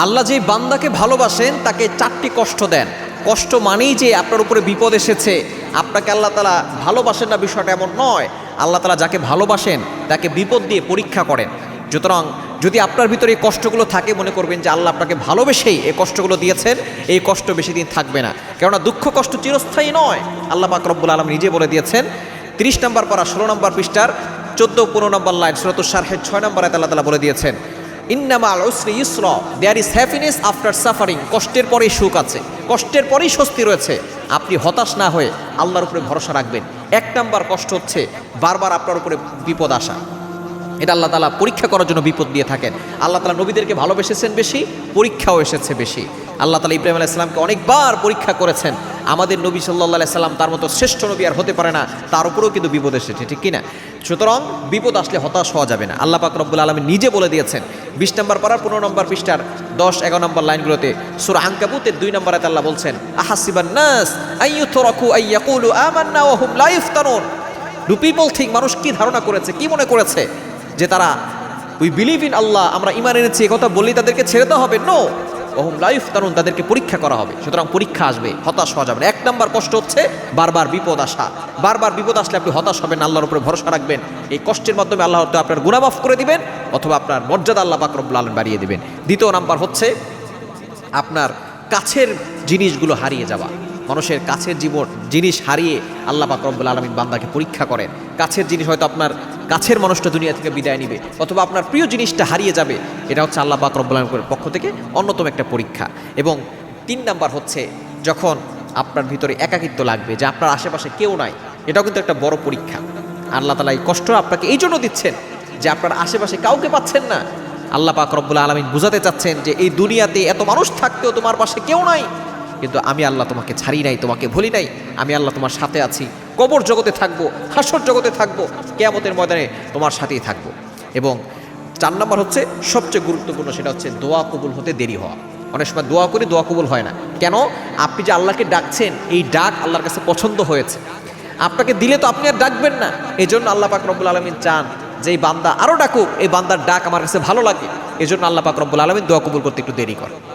আল্লাহ যে বান্দাকে ভালোবাসেন তাকে চারটি কষ্ট দেন। কষ্ট মানেই যে আপনার উপরে বিপদ এসেছে, আপনাকে আল্লাহ তাআলা ভালোবাসেন না বিষয়টা এমন নয়। আল্লাহ তাআলা যাকে ভালোবাসেন তাকে বিপদ দিয়ে পরীক্ষা করেন। সুতরাং যদি আপনার ভিতরে এই কষ্টগুলো থাকে, মনে করবেন যে আল্লাহ আপনাকে ভালোবেসেই এই কষ্টগুলো দিয়েছেন, এই কষ্ট বেশি দিন থাকবে না। কেননা দুঃখ কষ্ট চিরস্থায়ী নয়। আল্লাহ পাক রব্বুল আলামিন নিজে বলে দিয়েছেন 30 নম্বর পারা 16 নম্বর পৃষ্ঠার 14-15 নম্বর লাইন সূরাতুশ শারহের 6 নম্বর আয়াতে আল্লাহ তাআলা বলে দিয়েছেন, ইন্নামাল উসরি ইউসরা, there is happiness after suffering. কষ্টের পরেই সুখ আছে, কষ্টের পরেই স্বস্তি রয়েছে। আপনি হতাশ না হয়ে আল্লাহর উপরে ভরসা রাখবেন। 1 নম্বর কষ্ট হচ্ছে বারবার আপনার উপরে বিপদ আসা। এটা আল্লাহ তাআলা পরীক্ষা করার জন্য বিপদ দিয়ে থাকেন। আল্লাহ তাআলা নবীদেরকে ভালোবেসেছেন বেশি, পরীক্ষাও এসেছে বেশি। আল্লাহ তাআলা ইব্রাহিম আলাইহিস সালামকে অনেকবার পরীক্ষা করেছেন। আমাদের নবী সাল্লাল্লাহু আলাইহি সাল্লাম তার মতো শ্রেষ্ঠ নবী আর হতে পারে না, তার উপরেও কিন্তু বিপদ এসেছে, ঠিক কিনা? সুতরাং বিপদ আসলে হতাশ হওয়া যাবে না। আল্লাহ পাক রব্বুল আলামিন নিজে বলে দিয়েছেন 20 নম্বর পারা 15 নম্বর পৃষ্ঠার 10-11 নম্বর লাইনগুলোতে সূরা আনকাবুতের 2 নম্বর আয়াতে আল্লাহ বলছেন, আহাসিবান নাস আইয়ুতরাকু আইয়াকুলু আমান্না ওয়া হুম লা ইফতানুন। ডু পিপল থিংক, মানুষ কি ধারণা করেছে, কি মনে করেছে যে তারা উই বিলিভ ইন আল্লাহ, আমরা ঈমান এনেছি, এই কথা বললেই তাদেরকে ছেড়ে দেওয়া হবে? নো, ওহুম লা ইফতানুন, তাদেরকে পরীক্ষা করা হবে। সুতরাং পরীক্ষা আসবে, হতাশ হওয়া যাবে না। 1 নম্বর কষ্ট হচ্ছে বারবার বিপদ আসা। বারবার বিপদ আসলে আপনি হতাশ হবেন, আল্লাহর উপরে ভরসা রাখবেন। এই কষ্টের মাধ্যমে আল্লাহ হয়তো আপনার গুনাহ মাফ করে দিবেন, অথবা আপনার মর্যাদা আল্লাহ পাক রব্বুল আলামিন বাড়িয়ে দিবেন। 2 নম্বর হচ্ছে আপনার কাছের জিনিসগুলো হারিয়ে যাওয়া। মানুষের কাছের জিনিস হারিয়ে আল্লাহ পাক রব্বুল আলামিন বান্দাকে পরীক্ষা করেন। কাছের জিনিস হয়তো আপনার কাছের মানুষটা দুনিয়া থেকে বিদায় নিবে, অথবা আপনার প্রিয় জিনিসটা হারিয়ে যাবে। এটা হচ্ছে আল্লাহ পাক রব্বুল আলামিনের পক্ষ থেকে অন্যতম একটা পরীক্ষা। এবং 3 নাম্বার হচ্ছে যখন আপনার ভিতরে একাকিত্ব লাগবে, যে আপনার আশেপাশে কেউ নাই, এটাও কিন্তু একটা বড় পরীক্ষা। আল্লাহ তাআলা এই কষ্ট আপনাকে এই জন্য দিচ্ছেন যে আপনার আশেপাশে কাউকে পাচ্ছেন না। আল্লাহ পাক রব্বুল আলামিন বুঝাতে চাচ্ছেন যে এই দুনিয়াতে এত মানুষ থাকতেও তোমার পাশে কেউ নাই, কিন্তু আমি আল্লাহ তোমাকে ছাড়ি নাই, তোমাকে ভুলি নাই। আমি আল্লাহ তোমার সাথে আছি, কবর জগতে থাকবো, হাসর জগতে থাকবো, কিয়ামতের ময়দানে তোমার সাথেই থাকবো। এবং 4 নম্বর হচ্ছে সবচেয়ে গুরুত্বপূর্ণ, সেটা হচ্ছে দোয়া কবুল হতে দেরি হওয়া। অনেক সময় দোয়া করি, দোয়া কবুল হয় না। কেন? আপনি যে আল্লাহকে ডাকছেন, এই ডাক আল্লাহর কাছে পছন্দ হয়েছে। আপনাকে দিলে তো আপনি আর ডাকবেন না। এই জন্য আল্লাহ পাক রব্বুল আলামিন চান যে এই বান্দা আরও ডাকুক, এই বান্দার ডাক আমার কাছে ভালো লাগে। এই জন্য আল্লাহ পাক রব্বুল আলামিন দোয়া কবুল করতে একটু দেরি করে।